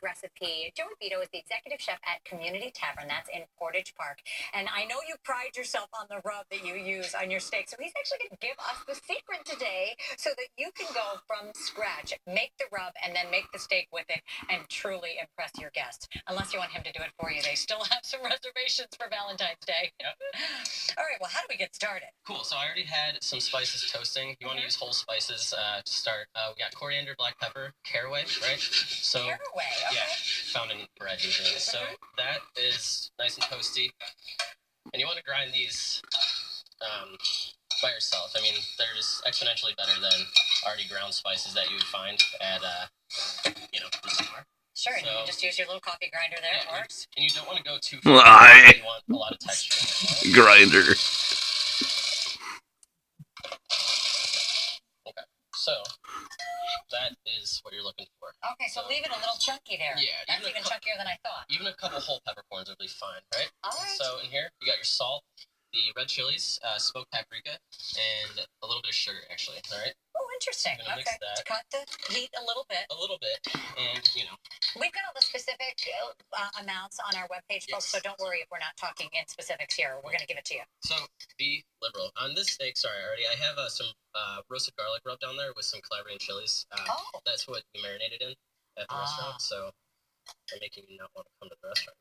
recipe. Joey Beato is the executive chef at Community Tavern. That's in Portage Park. And I know you pride yourself on the rub that you use on your steak. So he's actually going to give us the secret today so that you can go from scratch, make the rub, and then make the steak with it and truly impress your guests. Unless you want him to do it for you. They still have some reservations for Valentine's Day. Yep. All right, well, how do we get started? Cool, so I already had some spices toasting. You want to use whole spices to start. We got coriander, black pepper, caraway, right? So Caraway, okay. Yeah, found in bread usually. So that is nice and toasty. And you want to grind these by yourself. I mean, they're just exponentially better than already ground spices that you would find at, the store. Sure, so, you can just use your little coffee grinder there, yeah, it works. And you don't want to go too far. You want a lot of texture in it. Grinder. Okay, so that is what you're looking for. Okay, so leave it a little chunky there. Yeah. That's even chunkier than I thought. Even a couple whole peppercorns would be fine, right? All right. So in here, you got your salt, the red chilies, smoked paprika, and a little bit of sugar, actually, all right? Oh, interesting. Okay. Mix that. Cut the heat a little bit. And, We've got all the specific amounts on our webpage, folks, so don't worry if we're not talking in specifics here. We're going to give it to you. So, be liberal. On this steak, I have some roasted garlic rubbed down there with some Calabrian chilies. That's what we marinated in at the restaurant, so I'm making you not want to come to the restaurant.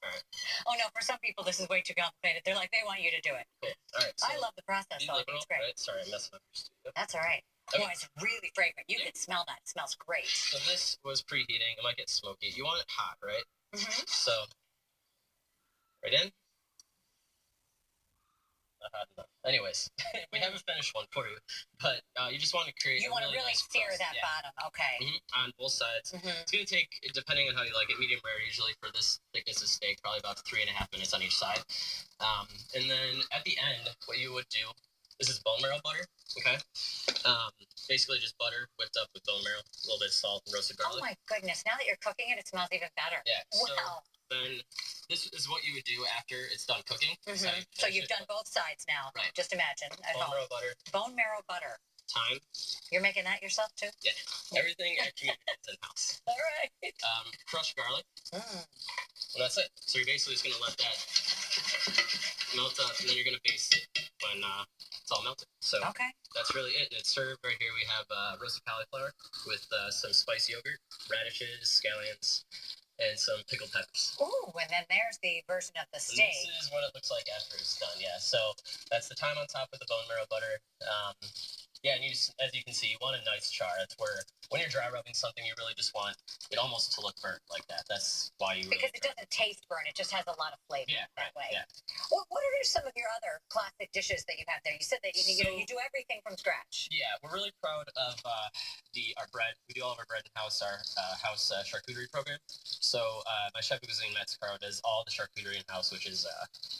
All right. Oh, no, for some people, this is way too complicated. They're like, they want you to do it. Cool. All right. So I love the process, though. It's great. Right? Sorry, I'm messing up your studio. That's all right. Okay. Oh, it's really fragrant. You can smell that. It smells great. So this was preheating. It might get smoky. You want it hot, right? Mm-hmm. So, right in. Not hot enough. Anyways, we haven't finished one for you, but you just want to create. You want to really nice sear crust. that bottom, okay? On both sides. It's gonna take, depending on how you like it, medium rare usually for this thickness of steak, probably about 3.5 minutes on each side. And then at the end, what you would do. This is bone marrow butter, okay? Basically just butter whipped up with bone marrow, a little bit of salt and roasted garlic. Oh my goodness, now that you're cooking it, it smells even better. Yeah, so wow. Then this is what you would do after it's done cooking. So you've done both sides now, right? Just imagine. Bone marrow butter. Bone marrow butter. Thyme. You're making that yourself too? Yeah, everything actually is in-house. All right. Crushed garlic. And that's it. So you're basically just going to let that melt up, and then you're going to baste it when it's all melted. So that's really it. And it's served right here. We have roasted cauliflower with some spiced yogurt, radishes, scallions, and some pickled peppers. Ooh, and then there's the version of the steak. And this is what it looks like after it's done, yeah. So that's the thyme on top with the bone marrow butter. Yeah, and you just, as you can see, you want a nice char. That's where, when you're dry rubbing something, you really just want it almost to look burnt like that. That's why you Because it doesn't taste burnt. It just has a lot of flavor that way. Yeah. Well, what are some of your other classic dishes that you have there? You said that you do everything from scratch. Yeah, we're really proud of our bread. We do all of our bread in-house, our house charcuterie program. So my chef Cuisine Matt Sicaro does all the charcuterie in-house, which is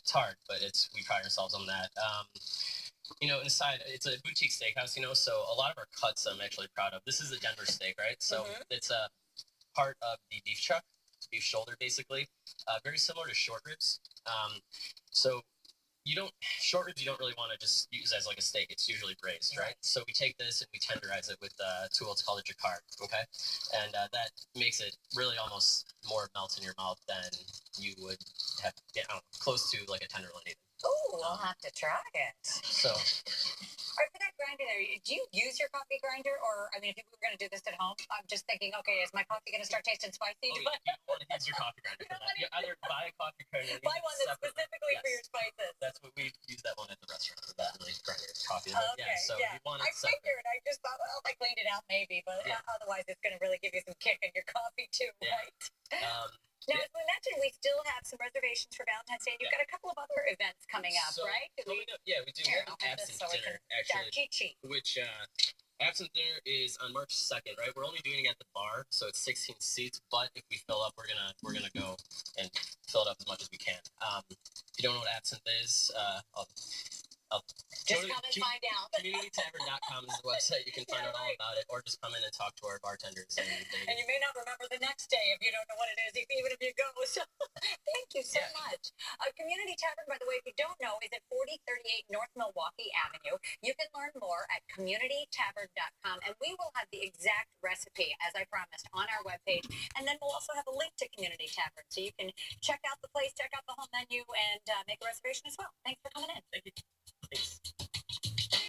it's hard, but we pride ourselves on that. Inside, it's a boutique steakhouse, so a lot of our cuts I'm actually proud of. This is a Denver steak, right? So it's a part of the beef chuck, beef shoulder, basically. Very similar to short ribs. So short ribs you don't really want to just use as like a steak. It's usually braised, right? So we take this and we tenderize it with a tool. It's called a jacquard, okay? And that makes it really almost more melt in your mouth than you would have, close to like a tenderloin even. Ooh, I'll have to try it. So, all right, for that grinder there, do you use your coffee grinder? Or, I mean, if we were going to do this at home, I'm just thinking, okay, is my coffee going to start tasting spicy? You don't want to use your coffee grinder for that. You either buy a coffee grinder. Buy one that's specifically for your spices. That's what we use that one at the restaurant for that really grinder coffee. Okay, so you want it I figured. I just thought, well, if I cleaned it out, maybe, but otherwise it's going to really give you some kick in your coffee too, right? Now, as we mentioned, we still have some reservations for Valentine's Day. You've got a couple of other events coming up, right? We do. We have an absinthe dinner, actually. Which absinthe dinner is on March 2nd, right? We're only doing it at the bar, so it's 16 seats. But if we fill up, we're gonna go and fill it up as much as we can. If you don't know what absinthe is, Just come and find out. CommunityTavern.com is the website. You can find out all about it, or just come in and talk to our bartenders. And you may not remember the next day if you don't know what it is, even if you go. So thank you so much. Community Tavern, by the way, if you don't know, is at 4038 North Milwaukee Avenue. You can learn more at CommunityTavern.com, and we will have the exact recipe, as I promised, on our webpage. And then we'll also have a link to Community Tavern, so you can check out the place, check out the whole menu, and make a reservation as well. Thanks for coming in. Thank you.